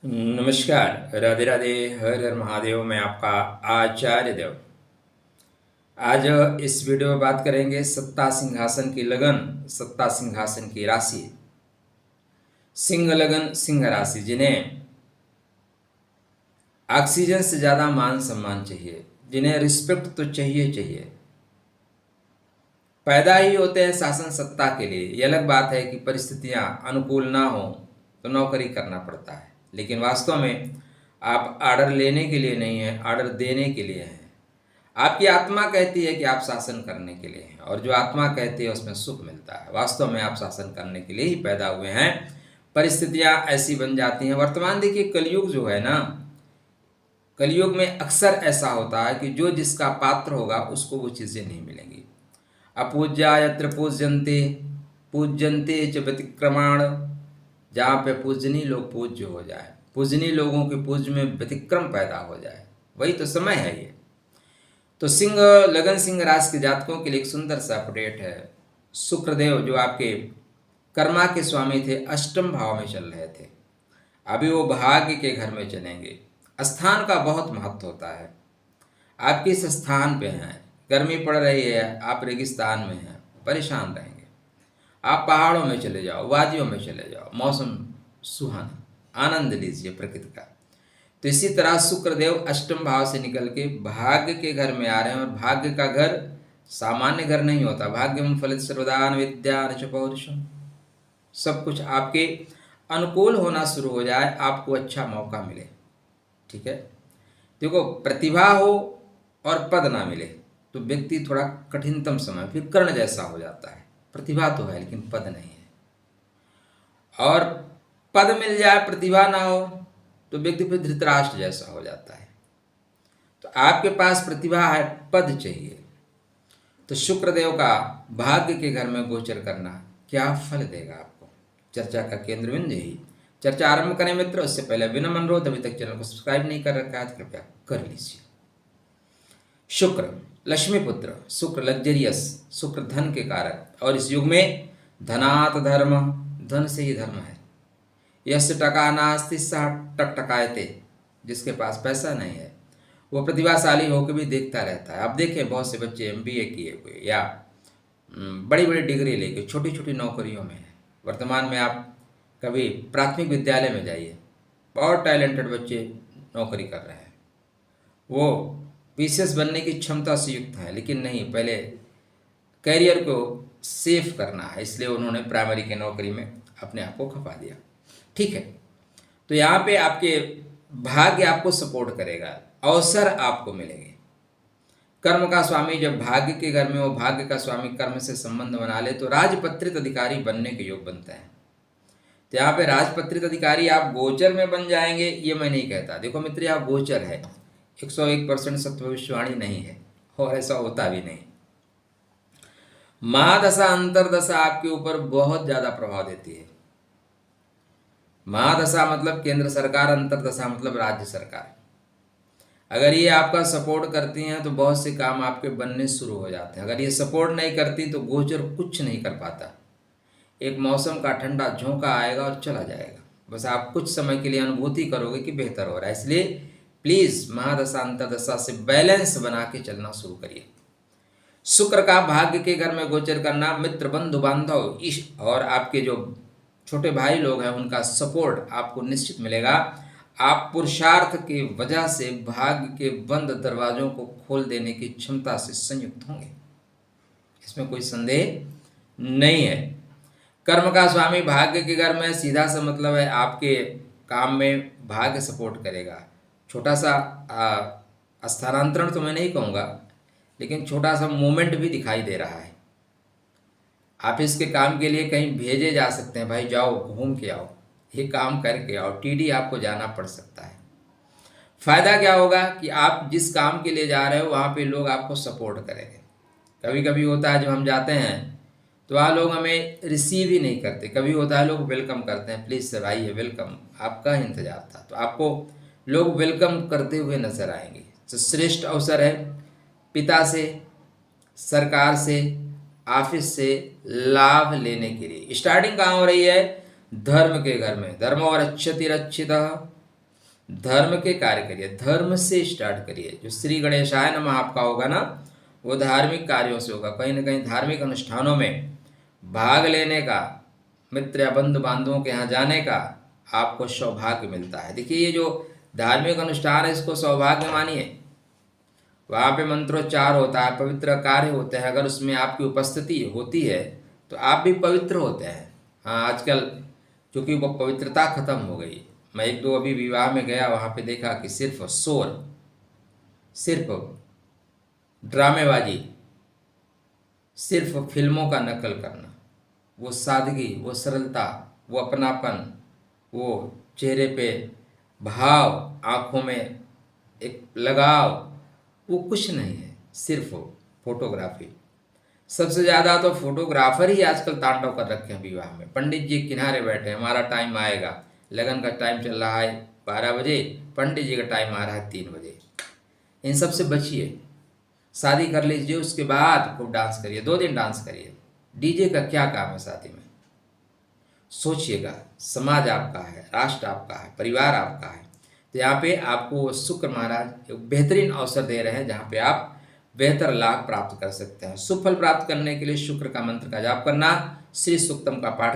नमस्कार, राधे राधे, हर हर महादेव। मैं आपका आचार्य देव। आज इस वीडियो में बात करेंगे सत्ता सिंहासन की लगन, सत्ता सिंहासन की राशि। सिंह लगन, सिंह राशि, जिन्हें ऑक्सीजन से ज़्यादा मान सम्मान चाहिए, जिन्हें रिस्पेक्ट तो चाहिए चाहिए, पैदा ही होते हैं शासन सत्ता के लिए। यह अलग बात है कि परिस्थितियां अनुकूल ना हो तो नौकरी करना पड़ता है, लेकिन वास्तव में आप आर्डर लेने के लिए नहीं है, आर्डर देने के लिए हैं। आपकी आत्मा कहती है कि आप शासन करने के लिए हैं, और जो आत्मा कहती है उसमें सुख मिलता है। वास्तव में आप शासन करने के लिए ही पैदा हुए हैं। परिस्थितियां ऐसी बन जाती हैं। वर्तमान देखिए, कलयुग जो है ना, कलयुग में अक्सर ऐसा होता है कि जो जिसका पात्र होगा उसको वो चीज़ें नहीं मिलेंगी। अपूज्या यत्र पूज्यन्ते पूज्यन्ते च व्यतिक्रमाण। जहाँ पे पूजनीय लोग पूज्य हो जाए, पूजनीय लोगों के पूज्य में व्यतिक्रम पैदा हो जाए, वही तो समय है ये। तो सिंह लगन, सिंह राशि के जातकों के लिए एक सुंदर सा अपडेट है। शुक्रदेव जो आपके कर्मा के स्वामी थे, अष्टम भाव में चल रहे थे, अभी वो भाग्य के घर में चलेंगे। स्थान का बहुत महत्व होता है। आप किस स्थान पे हैं, गर्मी पड़ रही है, आप रेगिस्तान में हैं, परेशान रहेंगे। आप पहाड़ों में चले जाओ, वादियों में चले जाओ, मौसम सुहाना, आनंद लीजिए प्रकृति का। तो इसी तरह शुक्रदेव अष्टम भाव से निकल के भाग्य के घर में आ रहे हैं, और भाग्य का घर सामान्य घर नहीं होता। भाग्यम फलित सर्वदान विद्या च पौरुषम। सब कुछ आपके अनुकूल होना शुरू हो जाए, आपको अच्छा मौका मिले। ठीक है, देखो, प्रतिभा हो और पद ना मिले तो व्यक्ति थोड़ा कठिनतम समय फिर कर्ण जैसा हो जाता है। प्रतिभा तो है लेकिन पद नहीं है, और पद मिल जाए प्रतिभा ना हो तो व्यक्ति फिर धृतराष्ट्र जैसा हो जाता है। तो आपके पास प्रतिभा है, पद चाहिए। तो शुक्रदेव का भाग्य के घर में गोचर करना क्या फल देगा आपको, चर्चा का केंद्र बिंदु यही। चर्चा आरंभ करें मित्र, उससे पहले विनम्र अनुरोध, अभी तक चैनल को सब्सक्राइब नहीं कर रखा है तो कृपया कर लीजिए। शुक्र लक्ष्मी पुत्र, शुक्र लग्जरियस, शुक्र धन के कारक, और इस युग में धनात धर्म, धन से ही धर्म है। यश टका नास्ति सह टकटकायते, जिसके पास पैसा नहीं है वो प्रतिभाशाली होकर भी देखता रहता है। आप देखें, बहुत से बच्चे एमबीए किए हुए या बड़ी बड़ी डिग्री लेके छोटी छोटी नौकरियों में हैं। वर्तमान में आप कभी प्राथमिक विद्यालय में जाइए, बहुत टैलेंटेड बच्चे नौकरी कर रहे हैं। वो पीसीएस बनने की क्षमता से युक्त हैं, लेकिन नहीं, पहले कैरियर को सेफ करना है, इसलिए उन्होंने प्राइमरी की नौकरी में अपने आप को खपा दिया। ठीक है, तो यहाँ पे आपके भाग्य आपको सपोर्ट करेगा, अवसर आपको मिलेंगे। कर्म का स्वामी जब भाग्य के घर में हो, भाग्य का स्वामी कर्म से संबंध बना ले तो राजपत्रित अधिकारी बनने के योग बनते हैं। तो यहाँ पे राजपत्रित अधिकारी आप गोचर में बन जाएंगे, ये मैं नहीं कहता। देखो मित्र, आप गोचर है, 101% सत्य भविष्यवाणी नहीं है, और ऐसा होता भी नहीं। महादशा अंतरदशा आपके ऊपर बहुत ज्यादा प्रभाव देती है। महादशा मतलब केंद्र सरकार, अंतरदशा मतलब राज्य सरकार। अगर ये आपका सपोर्ट करती हैं तो बहुत से काम आपके बनने शुरू हो जाते हैं। अगर ये सपोर्ट नहीं करती तो गोचर कुछ नहीं कर पाता। एक मौसम का ठंडा झोंका आएगा और चला जाएगा, बस आप कुछ समय के लिए अनुभूति करोगे कि बेहतर हो रहा है। इसलिए प्लीज महादशा अंतरदशा से बैलेंस बना के चलना शुरू करिए। शुक्र का भाग्य के घर में गोचर करना, मित्र बंधु बांधव और आपके जो छोटे भाई लोग हैं उनका सपोर्ट आपको निश्चित मिलेगा। आप पुरुषार्थ की वजह से भाग्य के बंद दरवाजों को खोल देने की क्षमता से संयुक्त होंगे, इसमें कोई संदेह नहीं है। कर्म का स्वामी भाग्य के घर में, सीधा सा मतलब है आपके काम में भाग्य सपोर्ट करेगा। छोटा सा स्थानांतरण तो मैं नहीं कहूँगा, लेकिन छोटा सा मूवमेंट भी दिखाई दे रहा है। ऑफिस के काम के लिए कहीं भेजे जा सकते हैं, भाई जाओ घूम के आओ, ये काम करके आओ, टीडी आपको जाना पड़ सकता है। फायदा क्या होगा कि आप जिस काम के लिए जा रहे हो वहाँ पे लोग आपको सपोर्ट करेंगे। कभी कभी होता है जब हम जाते हैं तो वहाँ लोग हमें रिसीव ही नहीं करते, कभी होता है लोग वेलकम करते हैं, प्लीज़ सर आइए, वेलकम, आपका इंतजार था। तो आपको लोग वेलकम करते हुए नजर आएंगे। तो श्रेष्ठ अवसर है पिता से, सरकार से, ऑफिस से लाभ लेने के लिए। स्टार्टिंग कहाँ हो रही है? धर्म के घर में। धर्म और अच्छति रक्षित, धर्म के कार्य करिए, धर्म से स्टार्ट करिए। जो श्री गणेशाय नमः आपका होगा ना, वो धार्मिक कार्यों से होगा। कहीं ना कहीं धार्मिक अनुष्ठानों में भाग लेने का, मित्र या बंधु बांधवों के यहाँ जाने का आपको सौभाग्य मिलता है। देखिए, ये जो धार्मिक अनुष्ठान है, इसको सौभाग्य मानिए। वहाँ पे मंत्रोच्चार होता है, पवित्र कार्य होते हैं। अगर उसमें आपकी उपस्थिति होती है तो आप भी पवित्र होते हैं। हाँ, आजकल चूँकि वो पवित्रता खत्म हो गई। मैं एक दो अभी विवाह में गया, वहाँ पे देखा कि सिर्फ शोर, सिर्फ ड्रामेबाजी, सिर्फ फिल्मों का नकल करना। वो सादगी, वो सरलता, वो अपनापन, वो चेहरे पे भाव, आँखों में एक लगाव, वो कुछ नहीं है। सिर्फ फोटोग्राफी। सबसे ज़्यादा तो फोटोग्राफर ही आजकल तांडव कर रखे हैं विवाह में। पंडित जी किनारे बैठे हैं, हमारा टाइम आएगा, लगन का टाइम चल रहा है 12 बजे, पंडित जी का टाइम आ रहा है 3 बजे। इन सब से बचिए। शादी कर लीजिए, उसके बाद खूब डांस करिए, 2 दिन डांस करिए। डीजे का क्या काम है शादी में? सोचिएगा, समाज आपका है, राष्ट्र आपका है, परिवार आपका है। तो यहाँ पे आपको शुक्र महाराज एक बेहतरीन अवसर दे रहे हैं, जहाँ पे आप बेहतर लाभ प्राप्त कर सकते हैं। सुफल प्राप्त करने के लिए शुक्र का मंत्र का जाप करना, श्री सूक्तम का पाठ